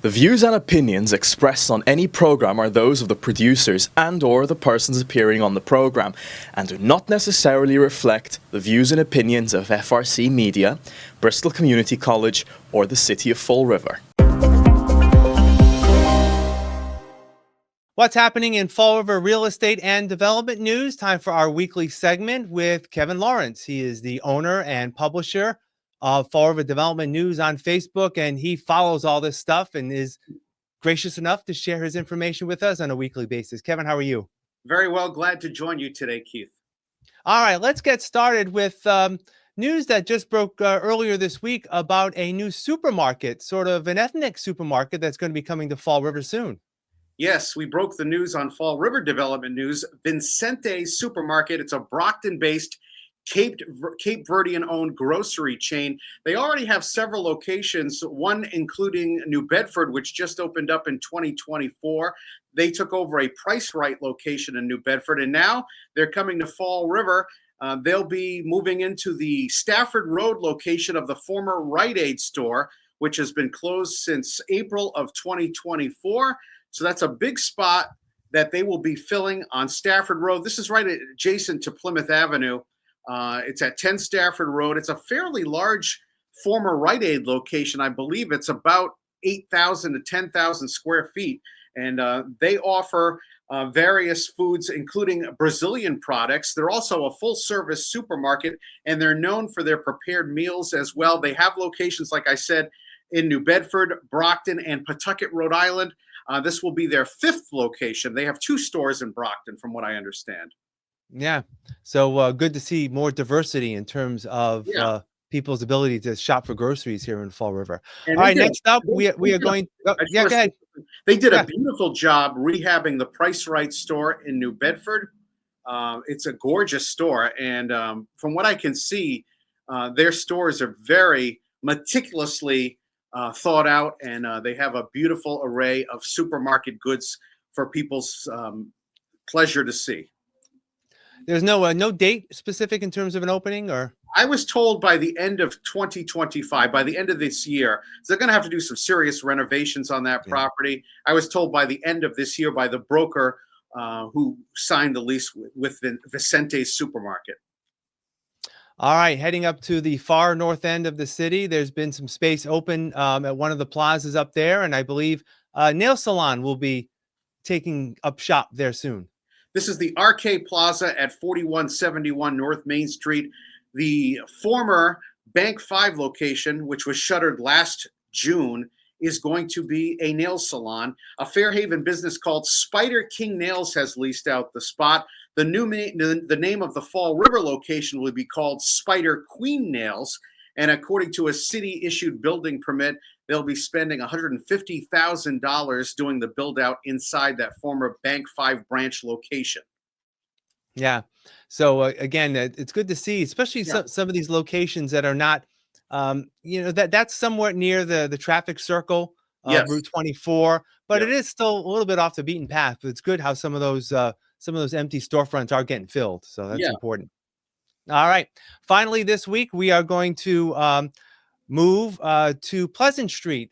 The views and opinions expressed on any program are those of the producers and/or the persons appearing on the program and do not necessarily reflect the views and opinions of FRC Media, Bristol Community College, or the City of Fall River. What's happening in Fall River real estate and development news? Time for our weekly segment with Kevin Lawrence. He is the owner and publisher of Fall River Development News on Facebook, and he follows all this stuff and is gracious enough to share his information with us on a weekly basis. Kevin, how are you? Very well. Glad to join you today, Keith. All right, let's get started with news that just broke earlier this week about a new supermarket, sort of an ethnic supermarket that's going to be coming to Fall River soon. Yes, we broke the news on Fall River Development News. Vincente Supermarket. It's a Brockton-based Cape Verdean-owned grocery chain. They already have several locations, one including New Bedford, which just opened up in 2024. They took over a Price Right location in New Bedford, and now they're coming to Fall River. They'll be moving into the Stafford Road location of the former Rite Aid store, which has been closed since April of 2024. So that's a big spot that they will be filling on Stafford Road. This is right adjacent to Plymouth Avenue. It's at 10 Stafford Road. It's a fairly large former Rite Aid location. I believe it's about 8,000 to 10,000 square feet. And they offer various foods, including Brazilian products. They're also a full-service supermarket, and they're known for their prepared meals as well. They have locations, like I said, in New Bedford, Brockton, and Pawtucket, Rhode Island. This will be their fifth location. They have two stores in Brockton, from what I understand. Yeah. So good to see more diversity in terms of people's ability to shop for groceries here in Fall River. And all right, next up, we are going. Go ahead. They did a beautiful job rehabbing the Price Right store in New Bedford. It's a gorgeous store. And from what I can see, their stores are very meticulously thought out, and they have a beautiful array of supermarket goods for people's pleasure to see. There's no date specific in terms of an opening, or? I was told by the end of 2025, by the end of this year. So they're going to have to do some serious renovations on that property. I was told by the end of this year by the broker who signed the lease with Vicente's Supermarket. All right, heading up to the far north end of the city, there's been some space open at one of the plazas up there, and I believe nail salon will be taking up shop there soon. This is the RK Plaza at 4171 North Main Street. The former Bank 5 location, which was shuttered last June, is going to be a nail salon. A Fairhaven business called Spider King Nails has leased out the spot. The name of the Fall River location will be called Spider Queen Nails. And according to a city-issued building permit, they'll be spending $150,000 doing the build-out inside that former Bank 5 branch location. Yeah. So again, it's good to see, especially some of these locations that are not, that's somewhat near the traffic circle of Route 24, but it is still a little bit off the beaten path. But it's good how some of those empty storefronts are getting filled. So that's important. All right. Finally, this week, we are going to move to Pleasant Street.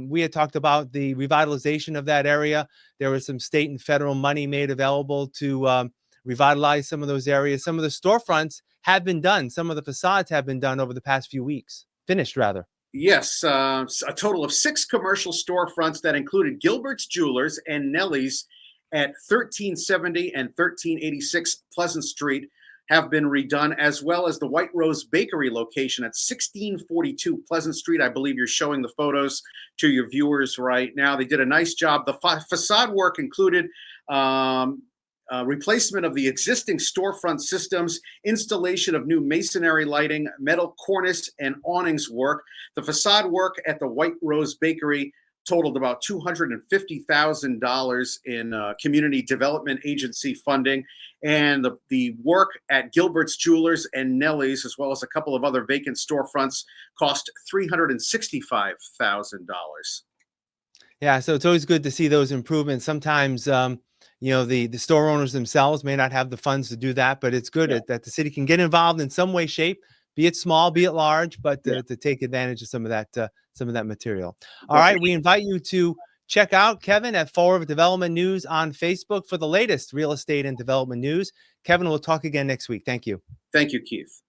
We had talked about the revitalization of that area. There was some state and federal money made available to revitalize some of those areas. Some of the storefronts have been done. Some of the facades have been done over the past few weeks. Finished, rather. Yes, a total of 6 commercial storefronts that included Gilbert's Jewelers and Nellie's at 1370 and 1386 Pleasant Street have been redone, as well as the White Rose Bakery location at 1642 Pleasant Street. I believe you're showing the photos to your viewers right now. They did a nice job. The facade work included replacement of the existing storefront systems, installation of new masonry lighting, metal cornice, and awnings work. The facade work at the White Rose Bakery totaled about $250,000 in community development agency funding. And the work at Gilbert's Jewelers and Nellie's, as well as a couple of other vacant storefronts, cost $365,000. Yeah, so it's always good to see those improvements. Sometimes, the store owners themselves may not have the funds to do that, but it's good that the city can get involved in some way, shape, be it small, be it large, but to take advantage of some of that material. All right, we invite you to check out Kevin at Fall River Development News on Facebook for the latest real estate and development news. Kevin, we'll talk again next week. Thank you. Thank you, Keith.